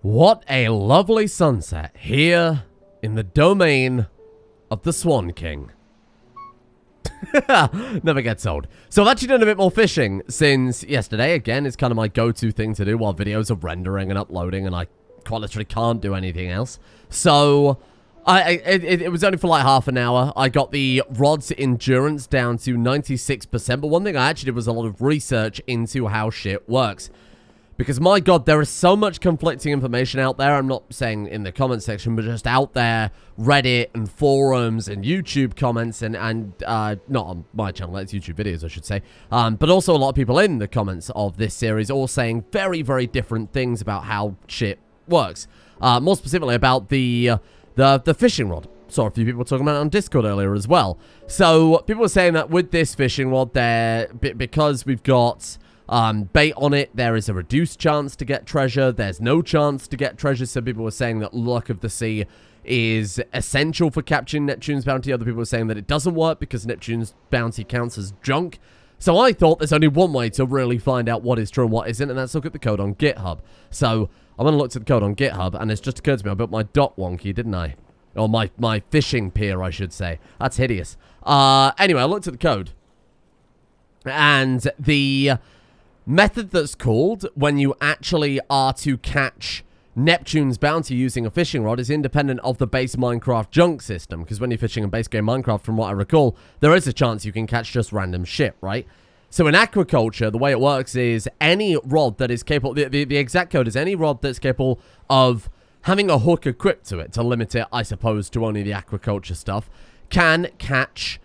What a lovely sunset here in the domain of the Swan King. Never gets old. So I've actually done a bit more fishing since yesterday. Again, it's kind of my go-to thing to do while videos are rendering and uploading and I quite literally can't do anything else. So it was only for like half an hour. I got the rod's endurance down to 96%, but one thing I actually did was a lot of research into how shit works. Because, my God, there is so much conflicting information out there. I'm not saying in the comment section, but just out there, Reddit and forums and YouTube comments and not on my channel, it's YouTube videos, I should say. But also a lot of people in the comments of this series all saying very, very different things about how shit works. More specifically about the fishing rod. Saw a few people talking about it on Discord earlier as well. So, people were saying that with this fishing rod there, because we've got bait on it, there is a reduced chance to get treasure. There's no chance to get treasure. Some people were saying that Luck of the Sea is essential for capturing Neptune's bounty. Other people were saying that it doesn't work because Neptune's bounty counts as junk. So I thought there's only one way to really find out what is true and what isn't, and that's look at the code on GitHub. So I'm going to look at the code on GitHub, and it's just occurred to me I built my dot wonky, didn't I? Or my fishing pier, I should say. That's hideous. Anyway, I looked at the code, and the method that's called when you actually are to catch Neptune's bounty using a fishing rod is independent of the base Minecraft junk system. Because when you're fishing in base game Minecraft, from what I recall, there is a chance you can catch just random shit, right? So in aquaculture, the way it works is any rod that is capable, the exact code is any rod that's capable of having a hook equipped to it, to limit it, I suppose, to only the aquaculture stuff, can catch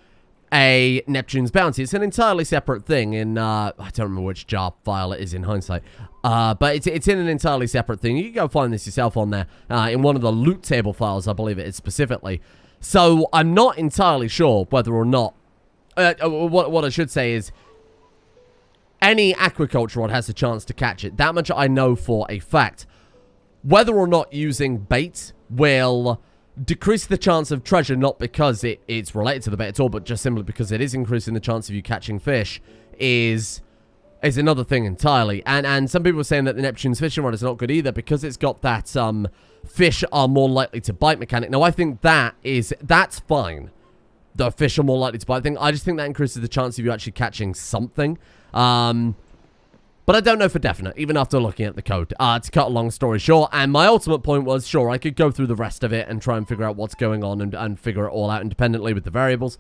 a Neptune's bounty. It's an entirely separate thing in, I don't remember which jar file it is in hindsight, but it's in an entirely separate thing. You can go find this yourself on there, in one of the loot table files, I believe it is specifically. So, I'm not entirely sure whether or not, what I should say is, any aquaculture rod has a chance to catch it. That much I know for a fact. Whether or not using bait will decrease the chance of treasure, not because it's related to the bait at all, but just simply because it is increasing the chance of you catching fish, is another thing entirely. And some people are saying that the Neptune's fishing rod is not good either because it's got that fish are more likely to bite mechanic. Now, I think that's fine. The fish are more likely to bite thing. I just think that increases the chance of you actually catching something. But I don't know for definite, even after looking at the code. To cut a long story short, and my ultimate point was, sure, I could go through the rest of it and try and figure out what's going on and figure it all out independently with the variables.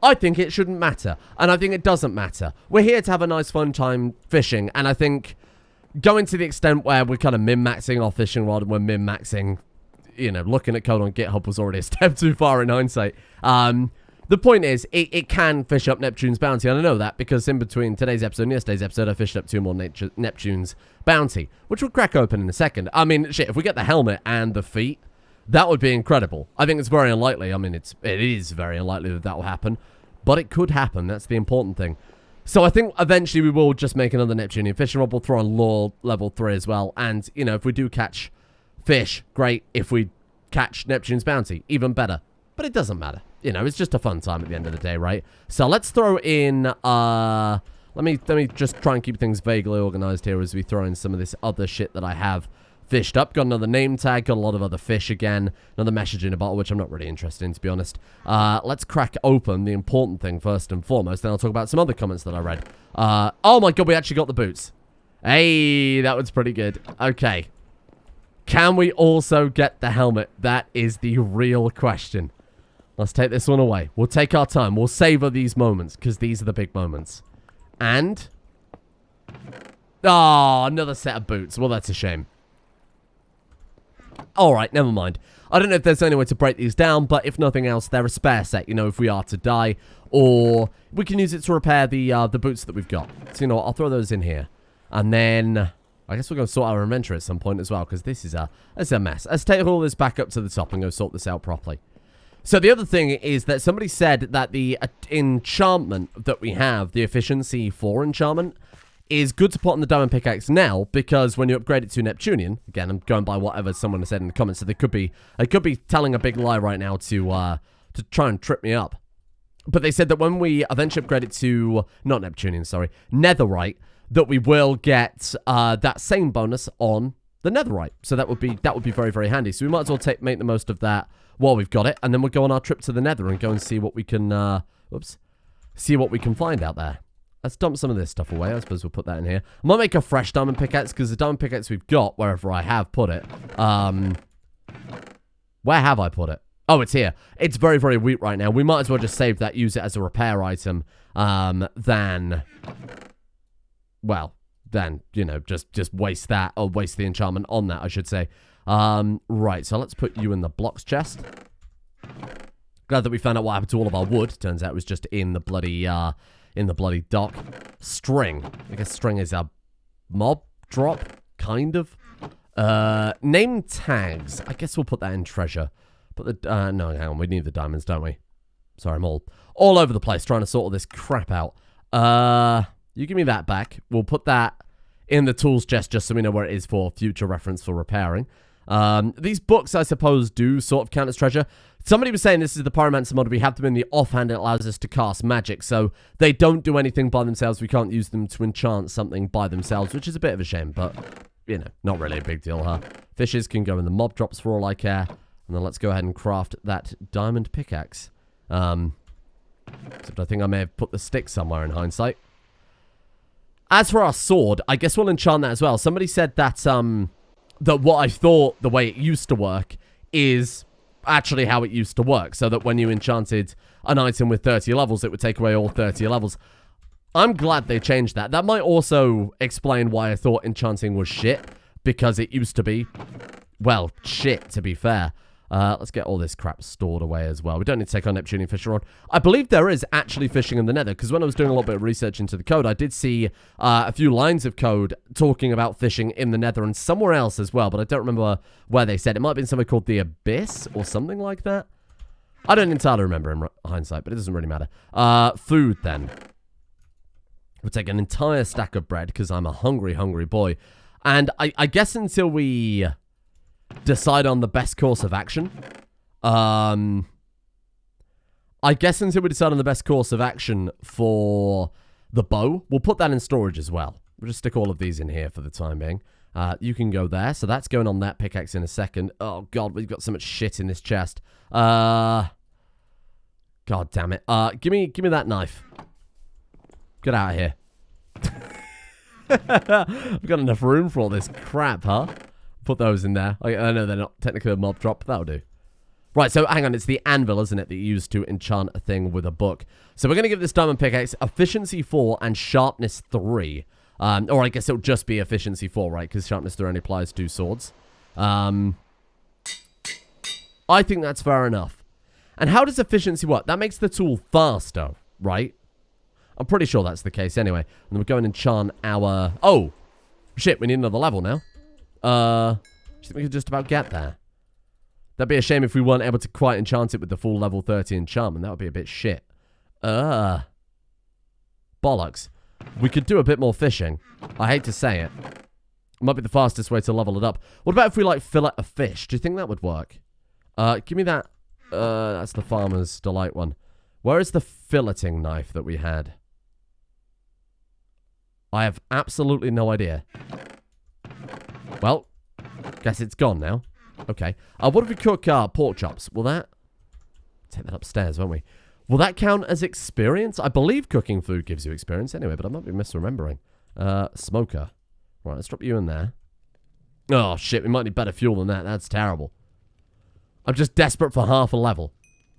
I think it shouldn't matter, and I think it doesn't matter. We're here to have a nice fun time fishing, and I think going to the extent where we're kind of min-maxing our fishing rod and we're min-maxing, you know, looking at code on GitHub was already a step too far in hindsight. The point is, it can fish up Neptune's bounty, and I know that because in between today's episode and yesterday's episode, I fished up 2 more Neptune's bounty, which we'll crack open in a second. I mean, shit, if we get the helmet and the feet, that would be incredible. I think it's very unlikely. I mean, it is very unlikely that will happen, but it could happen. That's the important thing. So I think eventually we will just make another Neptunian fishing rod. We'll throw on lore level 3 as well, and, you know, if we do catch fish, great. If we catch Neptune's bounty, even better. But it doesn't matter. You know, it's just a fun time at the end of the day, right? So let's throw in, let me just try and keep things vaguely organized here as we throw in some of this other shit that I have fished up. Got another name tag, got a lot of other fish again, another message in a bottle, which I'm not really interested in, to be honest. Let's crack open the important thing first and foremost, then I'll talk about some other comments that I read. Oh my God, we actually got the boots. Hey, that was pretty good. Okay. Can we also get the helmet? That is the real question. Let's take this one away. We'll take our time. We'll savor these moments, because these are the big moments. And? Oh, another set of boots. Well, that's a shame. Alright, never mind. I don't know if there's any way to break these down, but if nothing else, they're a spare set, you know, if we are to die. Or we can use it to repair the boots that we've got. So, you know what, I'll throw those in here. And then I guess we're going to sort our inventory at some point as well, because this is a mess. Let's take all this back up to the top and go sort this out properly. So the other thing is that somebody said that the enchantment that we have, the efficiency 4 enchantment, is good to put on the diamond pickaxe now, because when you upgrade it to Neptunian, again, I'm going by whatever someone has said in the comments, so they could be telling a big lie right now to try and trip me up. But they said that when we eventually upgrade it to, not Neptunian, sorry, Netherite, that we will get that same bonus on the netherite. So that would be very, very handy. So we might as well make the most of that while we've got it. And then we'll go on our trip to the nether and go and see what we can, see what we can find out there. Let's dump some of this stuff away. I suppose we'll put that in here. I might make a fresh diamond pickaxe because the diamond pickaxe we've got, wherever I have put it, where have I put it? Oh, it's here. It's very, very weak right now. We might as well just save that, use it as a repair item, then, you know, just waste that, or waste the enchantment on that, I should say. Right, so let's put you in the blocks chest. Glad that we found out what happened to all of our wood. Turns out it was just in the bloody dock. String. I guess string is a mob drop, kind of. Name tags. I guess we'll put that in treasure. Put the, no, hang on, we need the diamonds, don't we? Sorry, I'm all over the place trying to sort all this crap out. You give me that back. We'll put that in the tools chest just so we know where it is for future reference for repairing. These books, I suppose, do sort of count as treasure. Somebody was saying this is the pyromancer mod. We have them in the offhand. It allows us to cast magic. So they don't do anything by themselves. We can't use them to enchant something by themselves, which is a bit of a shame. But, you know, not really a big deal, huh? Fishes can go in the mob drops for all I care. And then let's go ahead and craft that diamond pickaxe. Except I think I may have put the stick somewhere in hindsight. As for our sword, I guess we'll enchant that as well. Somebody said that, that what I thought the way it used to work is actually how it used to work. So that when you enchanted an item with 30 levels, it would take away all 30 levels. I'm glad they changed that. That might also explain why I thought enchanting was shit. Because it used to be, well, shit, to be fair. Let's get all this crap stored away as well. We don't need to take our Neptunian fishing rod. I believe there is actually fishing in the nether, because when I was doing a little bit of research into the code, I did see a few lines of code talking about fishing in the nether and somewhere else as well, but I don't remember where they said. It might have been somewhere called the Abyss or something like that. I don't entirely remember in hindsight, but it doesn't really matter. Food, then. We'll take an entire stack of bread, because I'm a hungry, hungry boy. And I guess until we decide on the best course of action. I guess until we decide on the best course of action for the bow, we'll put that in storage as well. We'll just stick all of these in here for the time being. You can go there. So that's going on that pickaxe in a second. Oh, God, we've got so much shit in this chest. God damn it. Give me that knife. Get out of here. We've got enough room for all this crap, huh? Put those in there. I know they're not technically a mob drop, but that'll do. Right, so hang on. It's the anvil, isn't it, that you use to enchant a thing with a book. So we're going to give this diamond pickaxe efficiency 4 and sharpness 3. Or I guess it'll just be efficiency 4, right? Because sharpness 3 only applies to swords. I think that's fair enough. And how does efficiency work? That makes the tool faster, right? I'm pretty sure that's the case anyway. And then we're going to enchant our... Oh! Shit, we need another level now. Do you think we could just about get there? That'd be a shame if we weren't able to quite enchant it with the full level 30 enchantment. That would be a bit shit. Bollocks. We could do a bit more fishing. I hate to say it. It might be the fastest way to level it up. What about if we, like, fillet a fish? Do you think that would work? Give me that. That's the Farmer's Delight one. Where is the filleting knife that we had? I have absolutely no idea. Well, guess it's gone now. Okay. What if we cook pork chops? Will that... Take that upstairs, won't we? Will that count as experience? I believe cooking food gives you experience anyway, but I might be misremembering. Smoker. Right, let's drop you in there. Oh, shit. We might need better fuel than that. That's terrible. I'm just desperate for half a level.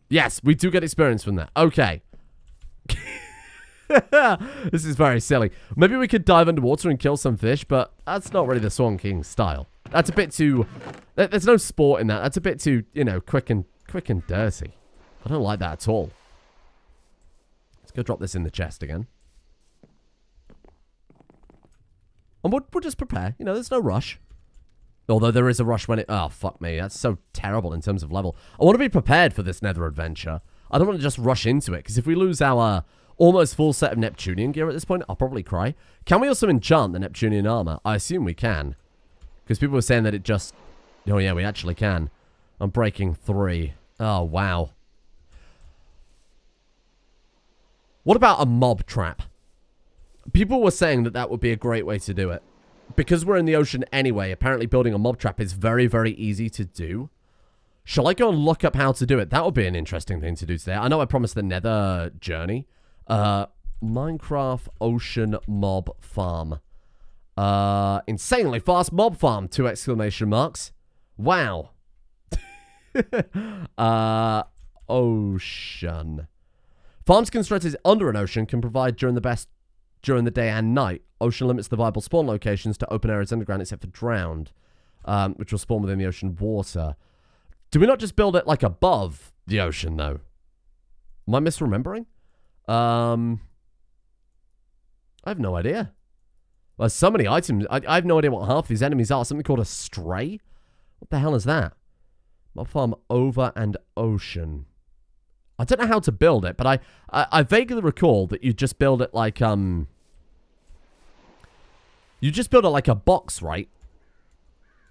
Yes, we do get experience from that. Okay. This is very silly. Maybe we could dive underwater and kill some fish, but that's not really the Swan King style. That's a bit too... There's no sport in that. That's a bit too, you know, quick and dirty. I don't like that at all. Let's go drop this in the chest again. And we'll just prepare. You know, there's no rush. Although there is a rush when it... Oh, fuck me. That's so terrible in terms of level. I want to be prepared for this nether adventure. I don't want to just rush into it, because if we lose our... almost full set of Neptunian gear at this point, I'll probably cry. Can we also enchant the Neptunian armor? I assume we can. Because people were saying that it just... Oh yeah, we actually can. I'm breaking 3. Oh, wow. What about a mob trap? People were saying that that would be a great way to do it. because we're in the ocean anyway, apparently building a mob trap is very, very easy to do. Shall I go and look up how to do it? That would be an interesting thing to do today. I know I promised the Nether journey. Minecraft Ocean Mob Farm. Insanely fast mob farm, 2 exclamation marks. Wow. Ocean. Farms constructed under an ocean can provide during the day and night. Ocean limits the viable spawn locations to open areas underground except for drowned, which will spawn within the ocean water. Do we not just build it like above the ocean though? Am I misremembering? I have no idea. There's so many items. I have no idea what half these enemies are. Something called a stray? What the hell is that? Mob farm over and ocean. I don't know how to build it, but I vaguely recall that you just build it like, you just build it like a box, right?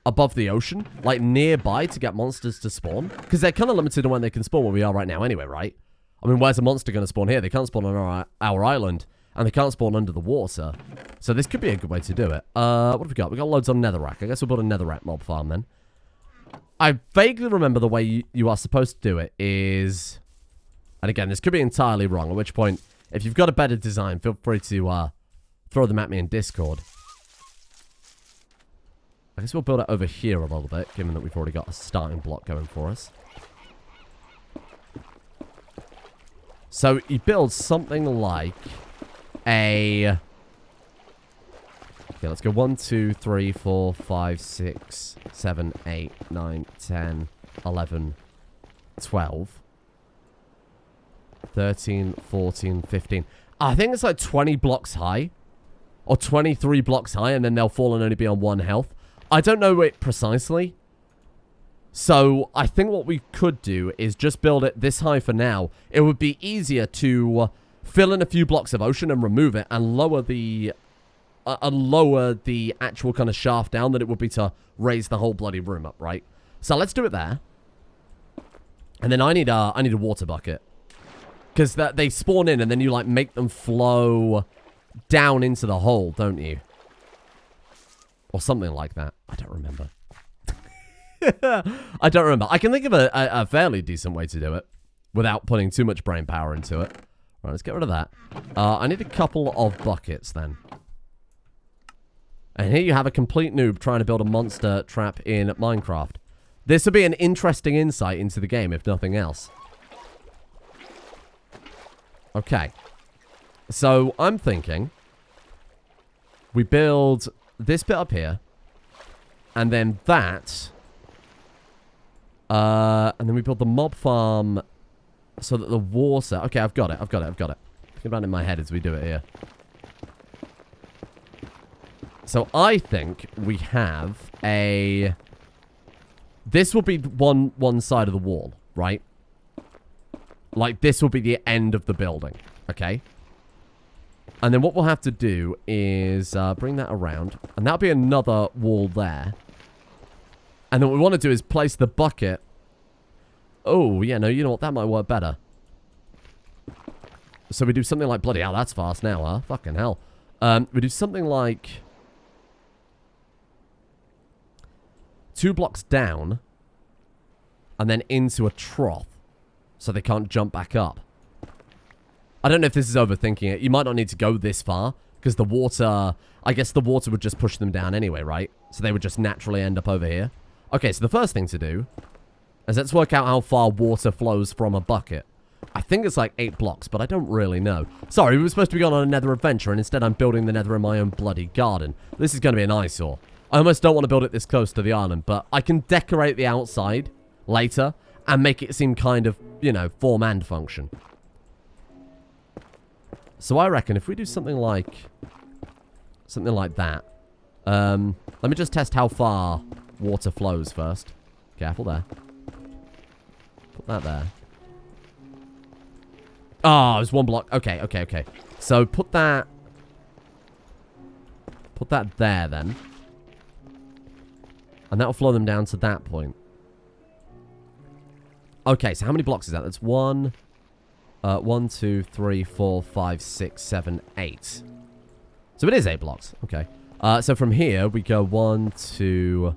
Above the ocean, like nearby to get monsters to spawn. Because they're kind of limited on when they can spawn where we are right now anyway, right? I mean, where's a monster going to spawn here? They can't spawn on our island, and they can't spawn under the water. So this could be a good way to do it. What have we got? We got loads on netherrack. I guess we'll build a netherrack mob farm then. I vaguely remember the way you are supposed to do it is... And again, this could be entirely wrong, at which point, if you've got a better design, feel free to throw them at me in Discord. I guess we'll build it over here a little bit, given that we've already got a starting block going for us. So you build something like a... Okay, let's go 1, 2, 3, 4, 5, 6, 7, 8, 9, 10, 11, 12, 13, 14, 15. I think it's like 20 blocks high. Or 23 blocks high, and then they'll fall and only be on 1 health. I don't know it precisely. So, I think what we could do is just build it this high for now. It would be easier to fill in a few blocks of ocean and remove it and lower the actual kind of shaft down than it would be to raise the whole bloody room up, right? So, let's do it there. And then I need a water bucket. Because they spawn in and then you, like, make them flow down into the hole, don't you? Or something like that. I don't remember. I don't remember. I can think of a fairly decent way to do it without putting too much brain power into it. Right, let's get rid of that. I need a couple of buckets then. And here you have a complete noob trying to build a monster trap in Minecraft. This would be an interesting insight into the game, if nothing else. Okay. So, I'm thinking we build this bit up here, and then that, and then we build the mob farm so that the water... Okay, I've got it. Thinking about it in my head as we do it here. So, I think we have a... This will be one side of the wall, right? Like, this will be the end of the building, okay? And then what we'll have to do is bring that around. And that'll be another wall there. And then what we want to do is place the bucket. Oh, yeah, no, you know what? That might work better. So we do something like... Bloody hell, that's fast now, huh? Fucking hell. We do something like... 2 blocks down. And then into a trough. So they can't jump back up. I don't know if this is overthinking it. You might not need to go this far. Because the water... I guess the water would just push them down anyway, right? So they would just naturally end up over here. Okay, so the first thing to do... is let's work out how far water flows from a bucket. I think it's like 8 blocks, but I don't really know. Sorry, we were supposed to be going on a nether adventure, and instead I'm building the nether in my own bloody garden. This is going to be an eyesore. I almost don't want to build it this close to the island, but I can decorate the outside later and make it seem kind of, you know, form and function. So I reckon if we do something like that. Let me just test how far water flows first. Careful there. Put that there. Oh, it's 1 block. Okay. So put that there then. And that'll flow them down to that point. Okay, so how many blocks is that? That's 1, 2, 3, 4, 5, 6, 7, 8. So it is 8 blocks. Okay. So from here, we go 1, 2,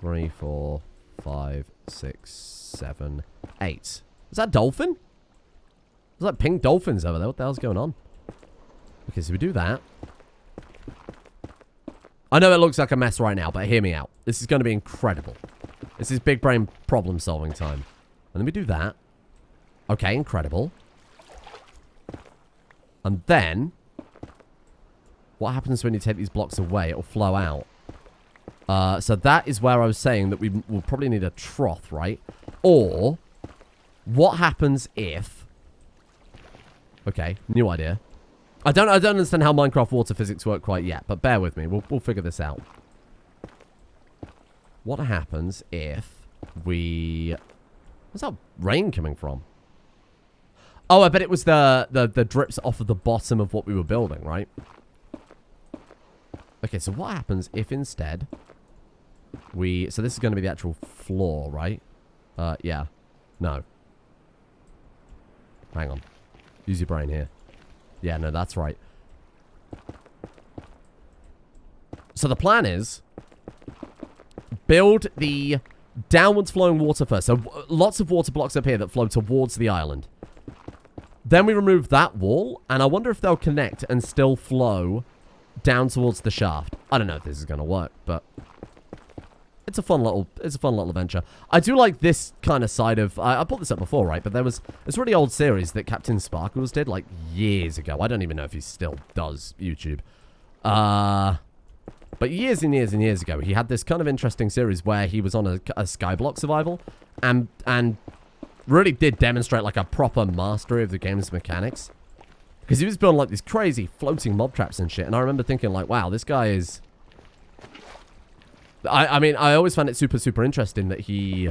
3, 4, 5, 6, 7, 8. Is that dolphin? There's like pink dolphins over there. What the hell's going on? Okay, so we do that. I know it looks like a mess right now, but hear me out. This is going to be incredible. This is big brain problem solving time. And then we do that. Okay, incredible. And then, what happens when you take these blocks away? It'll flow out. So that is where I was saying that we will probably need a trough, right? Or, what happens if... Okay, new idea. I don't understand how Minecraft water physics work quite yet, but bear with me. We'll figure this out. What happens if we... Where's that rain coming from? Oh, I bet it was the drips off of the bottom of what we were building, right? Okay, so what happens if instead we... So this is going to be the actual floor, right? Yeah. No. Hang on. Use your brain here. Yeah, no, that's right. So the plan is build the downwards flowing water first. So lots of water blocks up here that flow towards the island. Then we remove that wall, and I wonder if they'll connect and still flow down towards the shaft. I don't know if this is going to work, but it's a fun little adventure. I do like this kind of side of... I brought this up before, right? But there was this really old series that Captain Sparkles did, like, years ago. I don't even know if he still does YouTube. But years and years and years ago, he had this kind of interesting series where he was on a skyblock survival and really did demonstrate, like, a proper mastery of the game's mechanics. Because he was building, like, these crazy floating mob traps and shit. And I remember thinking, like, wow, this guy is... I mean, I always found it super, super interesting that he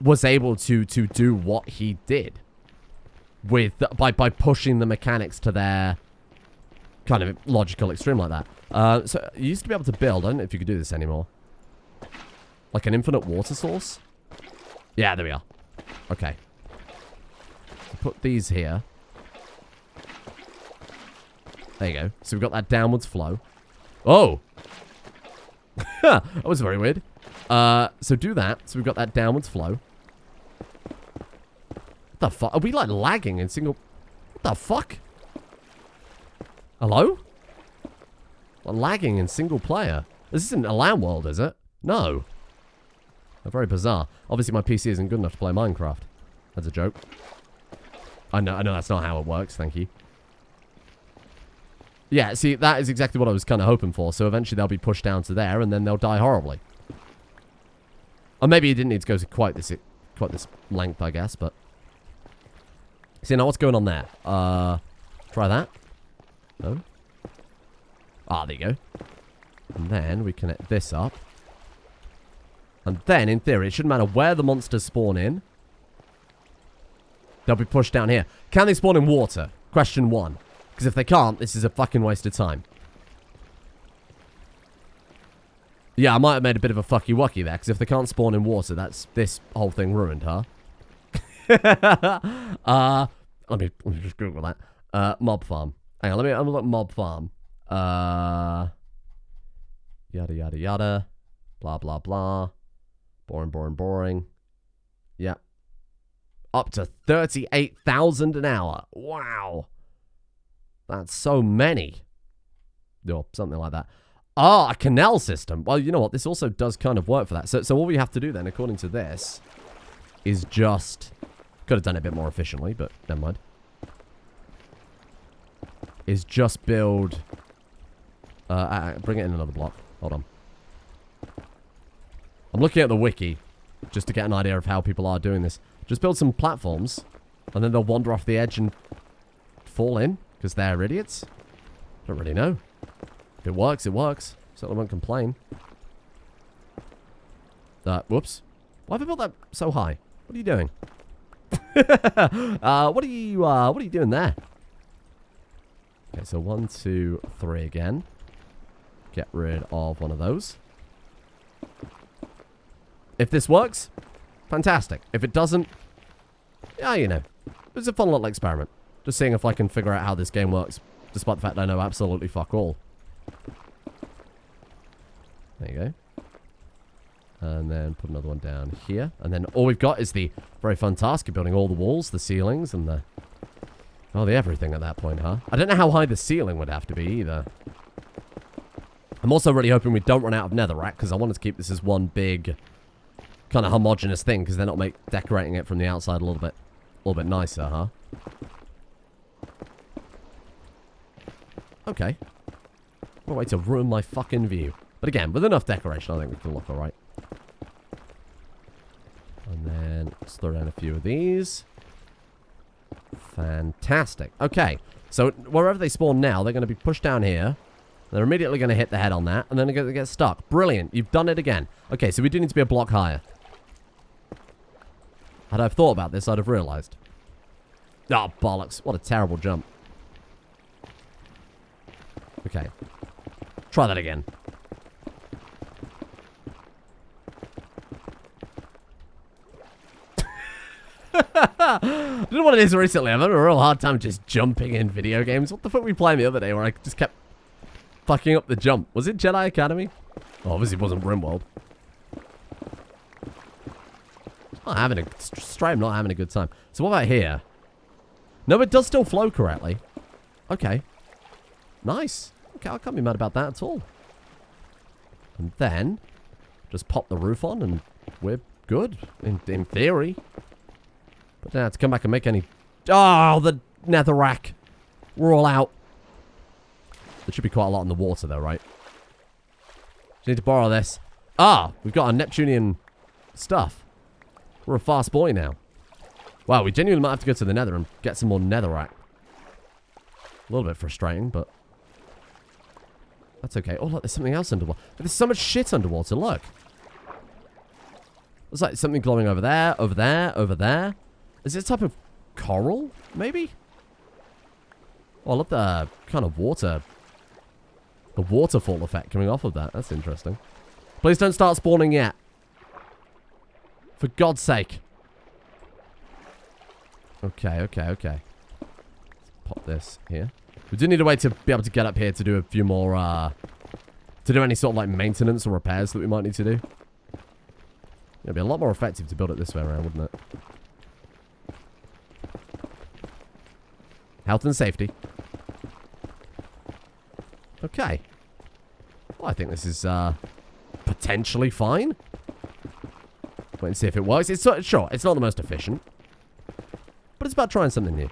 was able to do what he did with by pushing the mechanics to their kind of logical extreme like that. So you used to be able to build, I don't know if you could do this anymore, like an infinite water source. Yeah, there we are. Okay. Put these here. There you go. So we've got that downwards flow. Oh! That was very weird. So do that. So we've got that downwards flow. What the fuck? Are we, like, lagging in single... What the fuck? Hello? We're lagging in single player. This isn't a LAN world, is it? No. Very bizarre. Obviously, my PC isn't good enough to play Minecraft. That's a joke. I know that's not how it works. Thank you. Yeah, see, that is exactly what I was kind of hoping for. So eventually they'll be pushed down to there, and then they'll die horribly. Or maybe it didn't need to go to quite this length, I guess, but... See, now what's going on there? Try that. No? Ah, there you go. And then we connect this up. And then, in theory, it shouldn't matter where the monsters spawn in. They'll be pushed down here. Can they spawn in water? Question 1. Because if they can't, this is a fucking waste of time. Yeah, I might have made a bit of a fucky-wucky there, because if they can't spawn in water, that's this whole thing ruined, huh? Let me just Google that. Mobfarm. Hang on, I'm look Mobfarm. Yada, yada, yada. Blah, blah, blah. Boring, boring, boring. Yep. Up to 38,000 an hour. Wow. That's so many. Or something like that. Ah, a canal system. Well, you know what? This also does kind of work for that. So all we have to do then, according to this, is just... Could have done it a bit more efficiently, but never mind. Is just build... bring it in another block. Hold on. I'm looking at the wiki, just to get an idea of how people are doing this. Just build some platforms, and then they'll wander off the edge and fall in. Because they're idiots? Don't really know. If it works, it works. Certainly won't complain. Whoops. Why have I built that so high? What are you doing? What are you doing there? Okay, so 1, 2, 3 again. Get rid of one of those. If this works, fantastic. If it doesn't, yeah, you know. It's a fun little experiment. Just seeing if I can figure out how this game works Despite the fact I know absolutely fuck all. There you go. And then put another one down here. And then all we've got is the very fun task of building all the walls, the ceilings, and the... Oh, the everything at that point, huh? I don't know how high the ceiling would have to be either. I'm also really hoping we don't run out of netherrack, because I wanted to keep this as one big kind of homogeneous thing, because then it'll make decorating it from the outside a little bit nicer, huh? Okay. What a way to ruin my fucking view. But again, with enough decoration, I think we can look alright. And then let's throw down a few of these. Fantastic. Okay. So wherever they spawn now, they're going to be pushed down here. They're immediately going to hit the head on that. And then they're going to get stuck. Brilliant. You've done it again. Okay, so we do need to be a block higher. Had I thought about this, I'd have realized. Oh, bollocks. What a terrible jump. Okay. Try that again. I don't know what it is recently. I'm having a real hard time just jumping in video games. What the fuck were we playing the other day where I just kept fucking up the jump? Was it Jedi Academy? Oh, obviously it wasn't Rimworld. Not having a... Straight, I'm not having a good time. So what about here? No, it does still flow correctly. Okay. Nice. Okay, I can't be mad about that at all. And then, just pop the roof on and we're good. In theory. But now to come back and make any... Oh, the netherrack. We're all out. There should be quite a lot in the water though, right? Just need to borrow this. Ah, we've got our Neptunian stuff. We're a fast boy now. Wow, we genuinely might have to go to the nether and get some more netherrack. A little bit frustrating, but... That's okay. Oh, look, there's something else underwater. There's so much shit underwater, look. There's like something glowing over there, over there, over there. Is it a type of coral, maybe? Oh, I love the kind of water... The waterfall effect coming off of that. That's interesting. Please don't start spawning yet. For God's sake. Okay, okay, okay. Let's pop this here. We do need a way to be able to get up here to do a few more, to do any sort of, like, maintenance or repairs that we might need to do. It'd be a lot more effective to build it this way around, wouldn't it? Health and safety. Okay. Well, I think this is, potentially fine. Wait and see if it works. It's sure, it's not the most efficient. But it's about trying something new.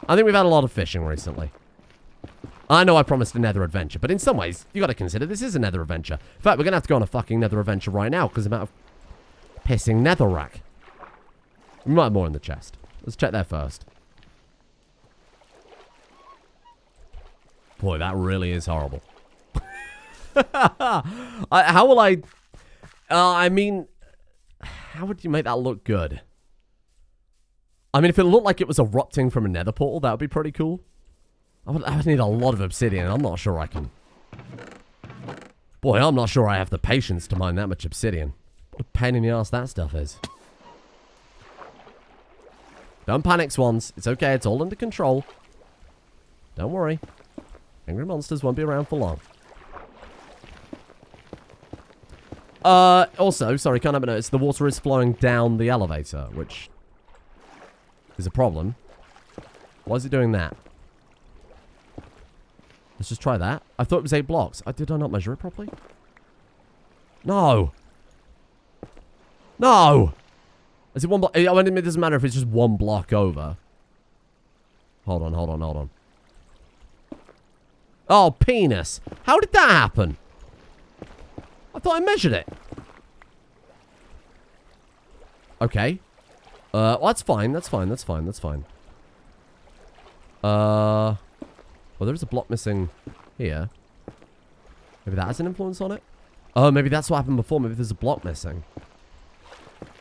I think we've had a lot of fishing recently. I know I promised a nether adventure, but in some ways, you got to consider this is a nether adventure. In fact, we're going to have to go on a fucking nether adventure right now because of the amount of pissing netherrack. We might have more in the chest. Let's check there first. Boy, that really is horrible. How will I... I mean... How would you make that look good? I mean, if it looked like it was erupting from a nether portal, that would be pretty cool. I would need a lot of obsidian. I'm not sure I can... Boy, I'm not sure I have the patience to mine that much obsidian. What a pain in the ass that stuff is. Don't panic, swans. It's okay. It's all under control. Don't worry. Angry monsters won't be around for long. Also, sorry, can't help but notice the water is flowing down the elevator, which is a problem. Why is it doing that? Let's just try that. I thought it was 8 blocks. Did I not measure it properly? No. No. Is it 1 block? I mean, it doesn't matter if it's just 1 block over. Hold on, hold on, hold on. Oh, penis. How did that happen? I thought I measured it. Okay. Well, that's fine. That's fine. That's fine. That's fine. Well, there's a block missing here. Maybe that has an influence on it? Oh, maybe that's what happened before. Maybe there's a block missing.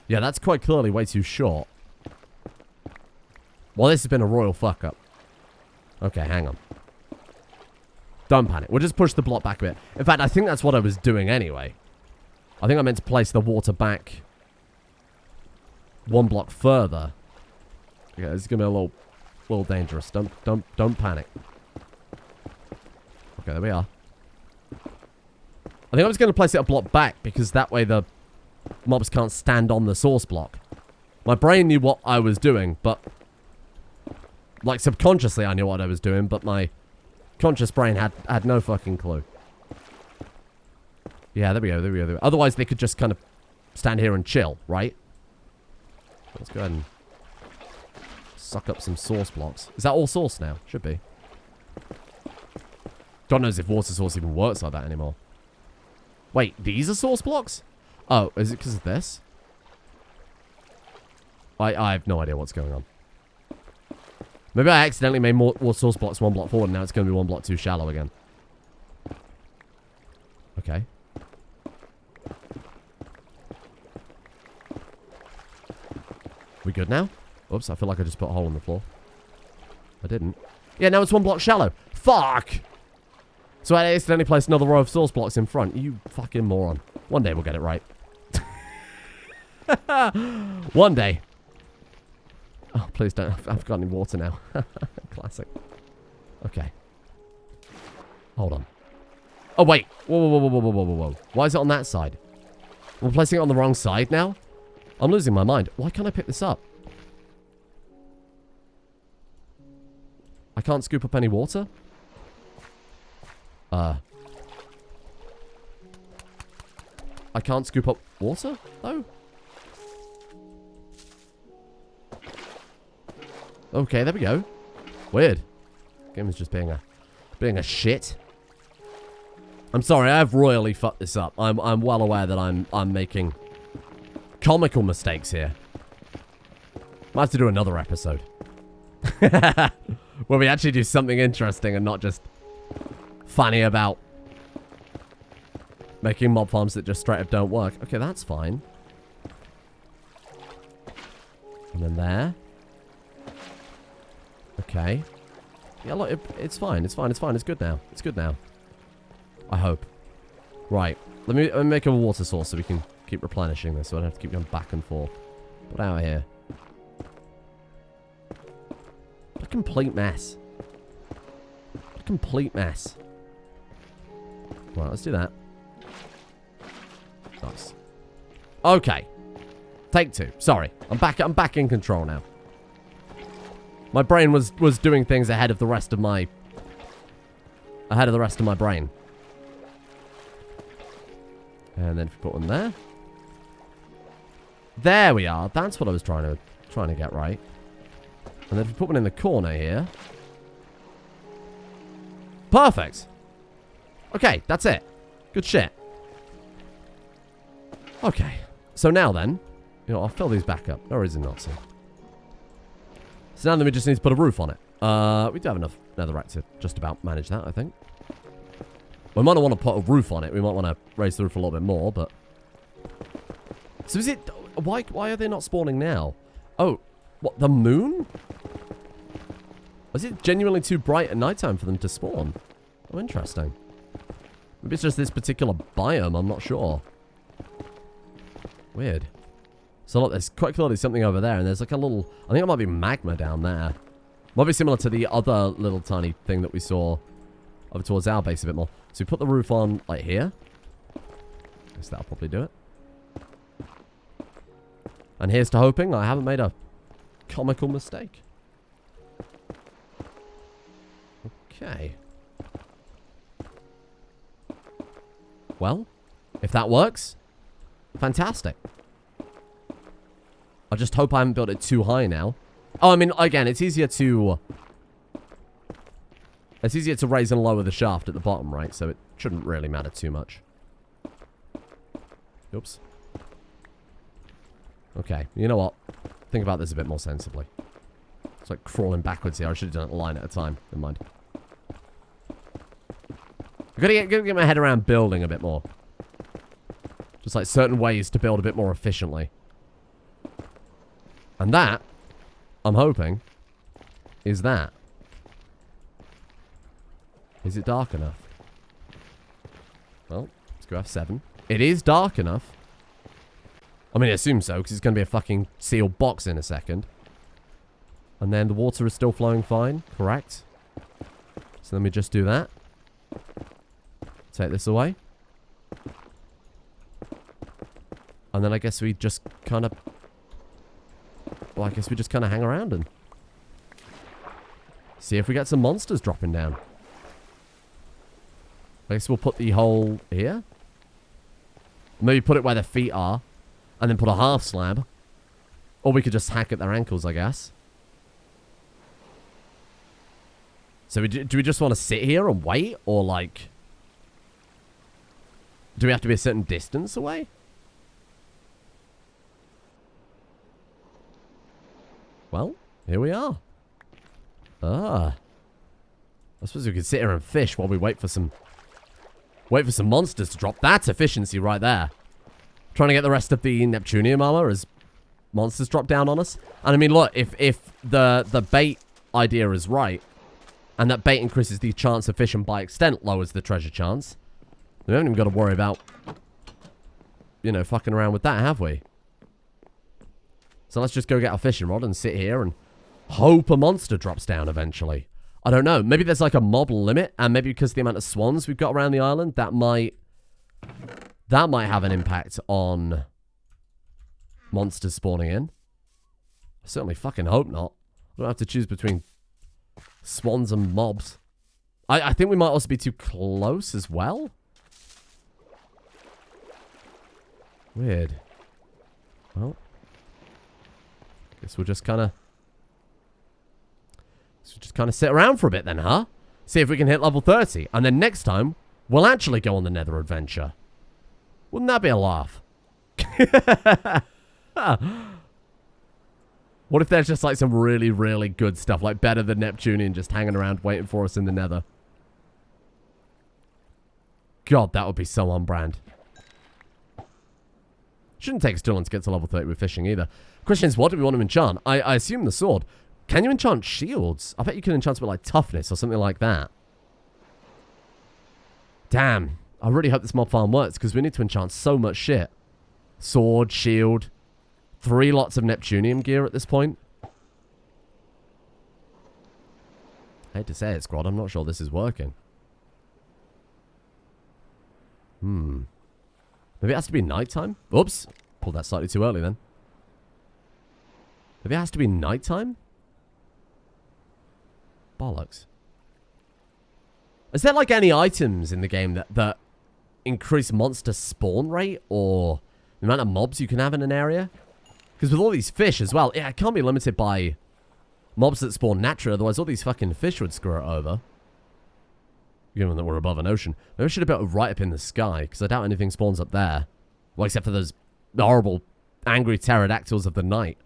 Yeah, that's quite clearly way too short. Well, this has been a royal fuck-up. Okay, hang on. Don't panic. We'll just push the block back a bit. In fact, I think that's what I was doing anyway. I think I meant to place the water back 1 block further. Okay, this is gonna be a little dangerous. Don't panic. Okay, there we are. I think I was going to place it a block back because that way the mobs can't stand on the source block. My brain knew what I was doing, but... Like, subconsciously I knew what I was doing, but my conscious brain had no fucking clue. Yeah, there we go, there we go, there we go. Otherwise, they could just kind of stand here and chill, right? Let's go ahead and suck up some source blocks. Is that all source now? Should be. God knows if water source even works like that anymore. Wait, these are source blocks? Oh, is it because of this? I have no idea what's going on. Maybe I accidentally made more source blocks one block forward and now it's going to be one block too shallow again. Okay. We good now? Oops, I feel like I just put a hole in the floor. I didn't. Yeah, now it's one block shallow. Fuck! So I accidentally placed another row of source blocks in front. You fucking moron. One day we'll get it right. One day. Oh, please don't. I've got any water now. Classic. Okay. Hold on. Oh, wait. Whoa, whoa, whoa, whoa, whoa, whoa, whoa, whoa. Why is it on that side? We're placing it on the wrong side now? I'm losing my mind. Why can't I pick this up? I can't scoop up any water? I can't scoop up water, though? Okay, there we go. Weird. Game is just being a shit. I'm sorry, I have royally fucked this up. I'm well aware that I'm making comical mistakes here. Might have to do another episode. Where we actually do something interesting and not just funny about making mob farms that just straight up don't work. Okay, that's fine. And then there. Okay. Yeah, look, it's fine. It's fine. It's fine. It's good now. It's good now. I hope. Right. Let me make a water source so we can keep replenishing this so I don't have to keep going back and forth. What out of here? What a complete mess. What a complete mess. Right, let's do that. Nice. Okay. Take two. Sorry. I'm back in control now. My brain was doing things ahead of the rest of my brain. And then if we put one there. There we are. That's what I was trying to get right. And then if we put one in the corner here. Perfect. Okay, that's it. Good shit. Okay. So now then, you know, I'll fill these back up. No reason not to. So now then we just need to put a roof on it. We do have enough netherrack to just about manage that, I think. We might not want to put a roof on it. We might want to raise the roof a little bit more, but... So is it... Why are they not spawning now? Oh, what, the moon? Was it genuinely too bright at nighttime for them to spawn? Oh, interesting. Maybe it's just this particular biome, I'm not sure. Weird. So look, there's quite clearly something over there, and there's like a little... I think it might be magma down there. Might be similar to the other little tiny thing that we saw over towards our base a bit more. So we put the roof on, like, here. Guess that'll probably do it. And here's to hoping I haven't made a comical mistake. Okay. Well, if that works, fantastic. I just hope I haven't built it too high now. Oh, I mean, again, it's easier to... It's easier to raise and lower the shaft at the bottom, right? So it shouldn't really matter too much. Oops. Okay, you know what? Think about this a bit more sensibly. It's like crawling backwards here. I should have done it a line at a time. Never mind. I've got to get my head around building a bit more. Just like certain ways to build a bit more efficiently. And that, I'm hoping, is that. Is it dark enough? Well, let's go F7. It is dark enough. I mean, I assume so, because it's going to be a fucking sealed box in a second. And then the water is still flowing fine, correct? So let me just do that. Take this away. And then I guess we just kind of... Well, I guess we just kind of hang around and... see if we get some monsters dropping down. I guess we'll put the hole here. Maybe put it where their feet are. And then put a half slab. Or we could just hack at their ankles, I guess. So do we just want to sit here and wait? Or like... do we have to be a certain distance away? Well, here we are. Ah. I suppose we could sit here and fish while we wait for some monsters to drop. That's efficiency right there. Trying to get the rest of the Neptunium armor as monsters drop down on us. And I mean, look, if the bait idea is right, and that bait increases the chance of fish and by extent lowers the treasure chance, we haven't even got to worry about, you know, fucking around with that, have we? So let's just go get our fishing rod and sit here and hope a monster drops down eventually. I don't know. Maybe there's like a mob limit, and maybe because of the amount of swans we've got around the island, that might have an impact on monsters spawning in. I certainly fucking hope not. I don't have to choose between swans and mobs. I think we might also be too close as well. Weird. Well, guess we'll just kind of sit around for a bit then, huh? See if we can hit level 30. And then next time, we'll actually go on the Nether adventure. Wouldn't that be a laugh? What if there's just like some really, really good stuff, like better than Neptunian just hanging around waiting for us in the Nether? God, that would be so on brand. Shouldn't take us too long to get to level 30 with fishing either. Question is, what do we want to enchant? I assume the sword. Can you enchant shields? I bet you can enchant it with like toughness or something like that. Damn. I really hope this mob farm works because we need to enchant so much shit. Sword, shield, 3 lots of Neptunium gear at this point. I hate to say it, squad. I'm not sure this is working. Maybe it has to be nighttime? Oops. Pulled that slightly too early then. Maybe it has to be nighttime? Bollocks. Is there like any items in the game that increase monster spawn rate or the amount of mobs you can have in an area? Because with all these fish as well, yeah, it can't be limited by mobs that spawn naturally, otherwise all these fucking fish would screw it over. Given that we're above an ocean. Maybe we should have built it right up in the sky, because I doubt anything spawns up there. Well, except for those horrible, angry pterodactyls of the night.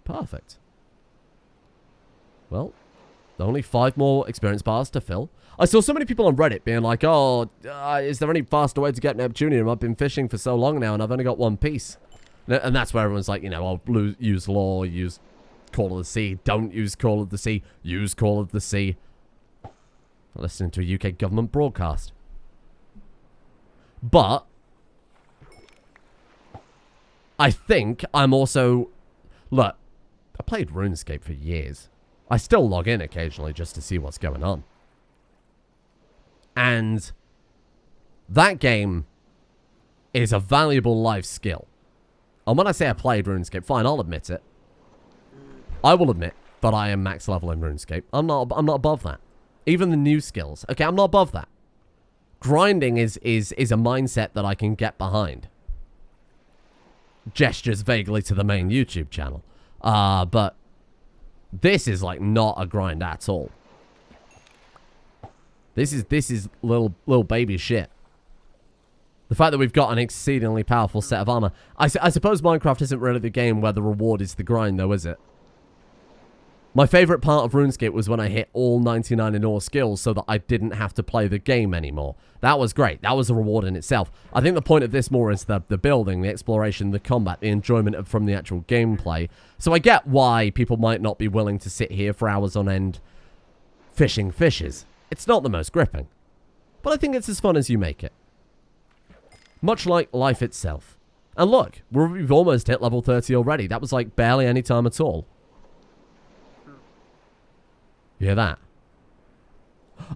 Perfect. Well, only 5 more experience bars to fill. I saw so many people on Reddit being like, oh, is there any faster way to get Neptunium? I've been fishing for so long now, and I've only got 1 piece. And that's where everyone's like, you know, I'll use lore, use Call of the Sea, don't use Call of the Sea, use Call of the Sea. I'm listening to a UK government broadcast. But I think I'm also... Look, I played RuneScape for years. I still log in occasionally just to see what's going on. And that game is a valuable life skill. And when I say I played RuneScape, fine, I'll admit it. I will admit that I am max level in RuneScape. I'm not above that. Even the new skills. Okay, I'm not above that. Grinding is a mindset that I can get behind. Gestures vaguely to the main YouTube channel. But this is like not a grind at all. This is little baby shit. The fact that we've got an exceedingly powerful set of armor. I suppose Minecraft isn't really the game where the reward is the grind though, is it? My favorite part of RuneScape was when I hit all 99 in all skills so that I didn't have to play the game anymore. That was great. That was a reward in itself. I think the point of this more is the building, the exploration, the combat, the enjoyment from the actual gameplay. So I get why people might not be willing to sit here for hours on end fishing fishes. It's not the most gripping. But I think it's as fun as you make it. Much like life itself. And look, we've almost hit level 30 already. That was like barely any time at all. You hear that?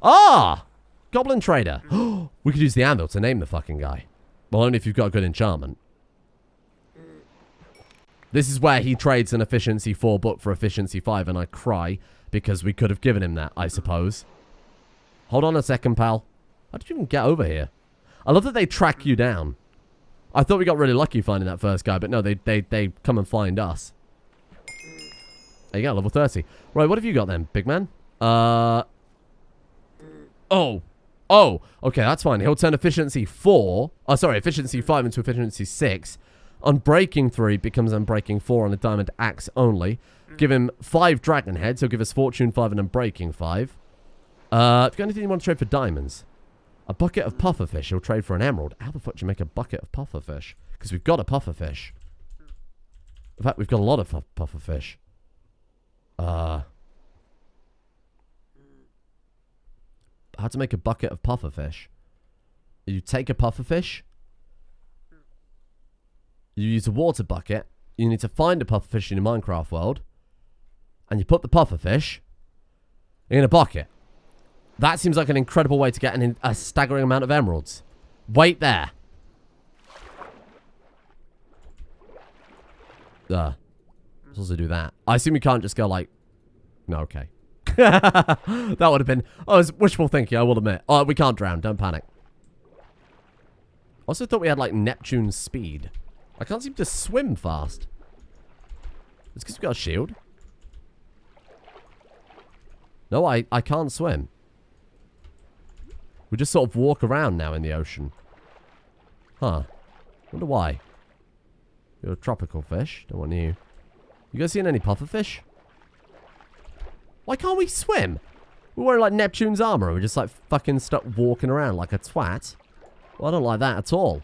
Ah! Goblin trader. We could use the anvil to name the fucking guy. Well, only if you've got a good enchantment. This is where he trades an efficiency 4 book for efficiency 5, and I cry because we could have given him that, I suppose. Hold on a second, pal. How did you even get over here? I love that they track you down. I thought we got really lucky finding that first guy, but no, they come and find us. There you go, level 30. Right, what have you got then, big man? Oh. Oh, okay, that's fine. He'll turn efficiency 4. Oh, sorry, efficiency 5 into efficiency 6. Unbreaking 3 becomes unbreaking 4 on a diamond axe only. Give him 5 dragon heads. He'll give us fortune 5 and unbreaking 5. If you got anything you want to trade for diamonds? A bucket of pufferfish. He'll trade for an emerald. How the fuck do you make a bucket of pufferfish? Because we've got a pufferfish. In fact, we've got a lot of pufferfish. How to make a bucket of pufferfish? You take a pufferfish. You use a water bucket. You need to find a pufferfish in your Minecraft world. And you put the pufferfish in a bucket. That seems like an incredible way to get a staggering amount of emeralds. Wait there. Let's also do that. I assume we can't just go like... No, okay. That would have been... Oh, it was wishful thinking, I will admit. Oh, we can't drown. Don't panic. Also thought we had like Neptune's speed. I can't seem to swim fast. It's because we've got a shield. No, I can't swim. We just sort of walk around now in the ocean. Huh. Wonder why. You're a tropical fish. Don't want you. You guys seen any pufferfish? Why can't we swim? We're wearing like Neptune's armor and we're just like fucking stuck walking around like a twat. Well, I don't like that at all.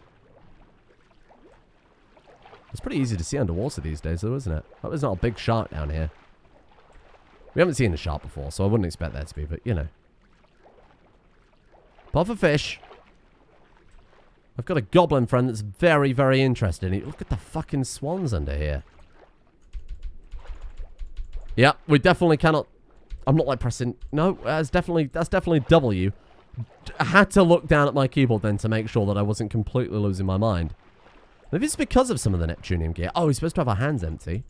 It's pretty easy to see underwater these days though, isn't it? Oh, there's not a big shark down here. We haven't seen a shark before, so I wouldn't expect there to be, but you know. Pufferfish. I've got a goblin friend that's very, very interested. Look at the fucking swans under here. Yeah, we definitely cannot... I'm not like pressing... No, that's definitely W. I had to look down at my keyboard then to make sure that I wasn't completely losing my mind. Maybe it's because of some of the Neptunium gear. Oh, we're supposed to have our hands empty.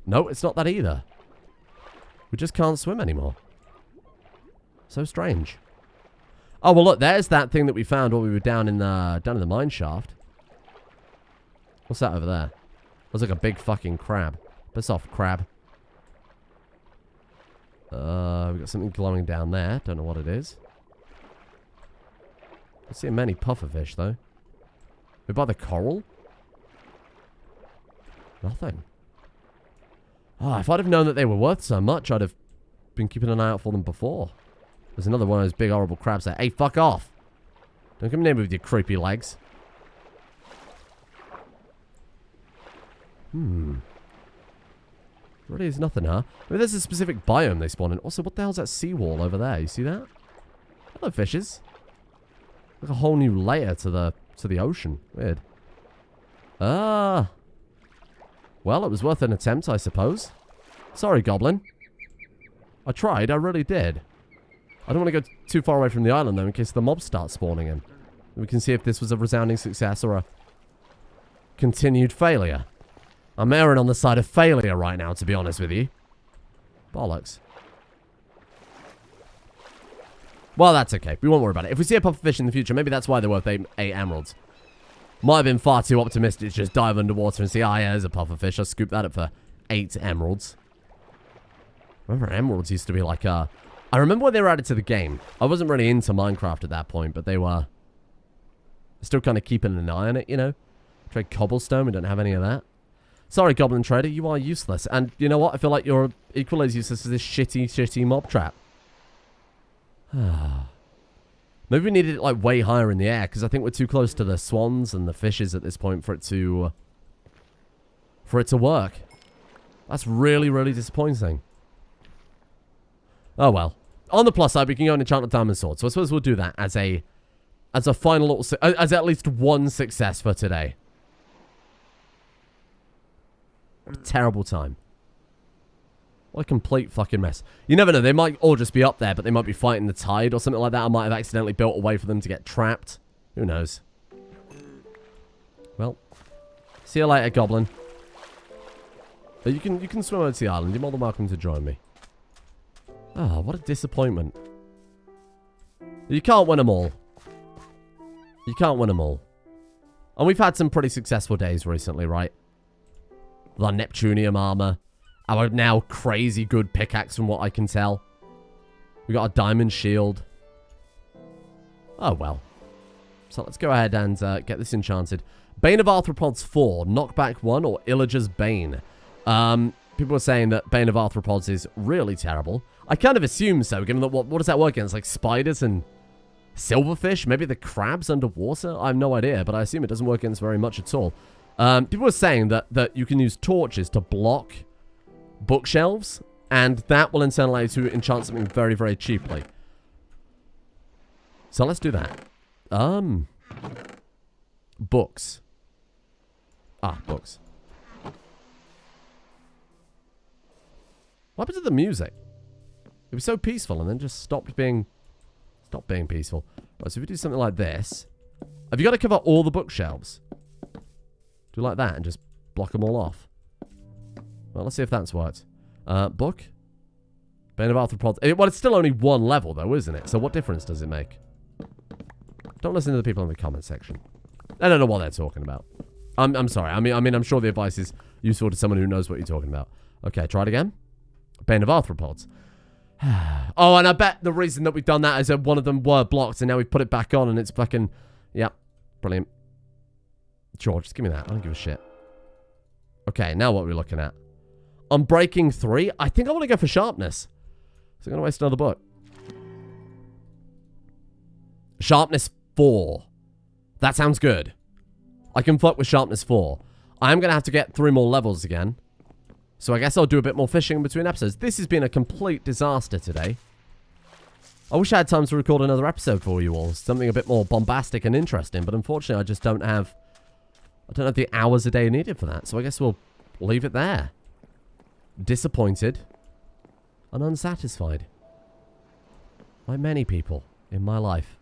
No, it's not that either. We just can't swim anymore. So strange. Oh, well, look, there's that thing that we found while we were down in the mine shaft. What's that over there? Looks like a big fucking crab. Piss off, crab. We've got something glowing down there. Don't know what it is. I see many pufferfish, though. We by the coral? Nothing. Oh, if I'd have known that they were worth so much, I'd have been keeping an eye out for them before. There's another one of those big horrible crabs there. Hey, fuck off. Don't come near me with your creepy legs. Really is nothing, huh? I mean, there's a specific biome they spawn in. Also, what the hell's that seawall over there? You see that? Hello, fishes. Like a whole new layer to the ocean. Weird. Well, it was worth an attempt, I suppose. Sorry, Goblin. I tried, I really did. I don't want to go too far away from the island, though, in case the mobs start spawning in. We can see if this was a resounding success or a continued failure. I'm erring on the side of failure right now, to be honest with you. Bollocks. Well, that's okay. We won't worry about it. If we see a pufferfish in the future, maybe that's why they're worth 8 emeralds. Might have been far too optimistic to just dive underwater and see, ah, yeah, there's a pufferfish. I'll scoop that up for 8 emeralds. Remember, emeralds used to be like a... I remember when they were added to the game. I wasn't really into Minecraft at that point, but they were still kind of keeping an eye on it, you know? Trade cobblestone, we don't have any of that. Sorry, Goblin Trader, you are useless. And you know what? I feel like you're equally as useless as this shitty mob trap. Maybe we needed it like way higher in the air, because I think we're too close to the swans and the fishes at this point for it to work. That's really, really disappointing. Oh well. On the plus side, we can go and enchant a diamond sword. So I suppose we'll do that as a final little, as at least one success for today. What a terrible time. What a complete fucking mess. You never know. They might all just be up there, but they might be fighting the tide or something like that. I might have accidentally built a way for them to get trapped. Who knows? Well, see you later, Goblin. But you can swim over to the island. You're more than welcome to join me. Oh, what a disappointment. You can't win them all. You can't win them all. And we've had some pretty successful days recently, right? With our Neptunium armor. Our now crazy good pickaxe from what I can tell. We got a diamond shield. Oh, well. So let's go ahead and get this enchanted. Bane of Arthropods 4, Knockback 1, or Illager's Bane. People are saying that Bane of Arthropods is really terrible. I kind of assume so, given that what does that work against? Like spiders and silverfish? Maybe the crabs underwater? I have no idea, but I assume it doesn't work against very much at all. People are saying that you can use torches to block bookshelves, and that will in turn allow you to enchant something very, very cheaply. So let's do that. Books. Books. What happened to the music? It was so peaceful and then just stopped being peaceful. Right, so if we do something like this, have you got to cover all the bookshelves? Do like that and just block them all off. Well, let's see if that's worked. Book. Bane of Arthropods. Well, it's still only one level, though, isn't it? So what difference does it make? Don't listen to the people in the comment section. I don't know what they're talking about. I'm sorry. I mean, I'm sure the advice is useful to someone who knows what you're talking about. Okay, try it again. Bane of Arthropods. Oh, and I bet the reason that we've done that is that one of them were blocked, and now we've put it back on, and it's fucking... Yep. Brilliant. Sure, just give me that. I don't give a shit. Okay, now what are we looking at? Unbreaking 3? I think I want to go for sharpness. So I'm going to waste another book. Sharpness 4. That sounds good. I can fuck with sharpness 4. I'm going to have to get 3 more levels again. So I guess I'll do a bit more fishing in between episodes. This has been a complete disaster today. I wish I had time to record another episode for you all. Something a bit more bombastic and interesting. But unfortunately, I just don't have... I don't have the hours a day needed for that. So I guess we'll leave it there. Disappointed. And unsatisfied. Like many people in my life.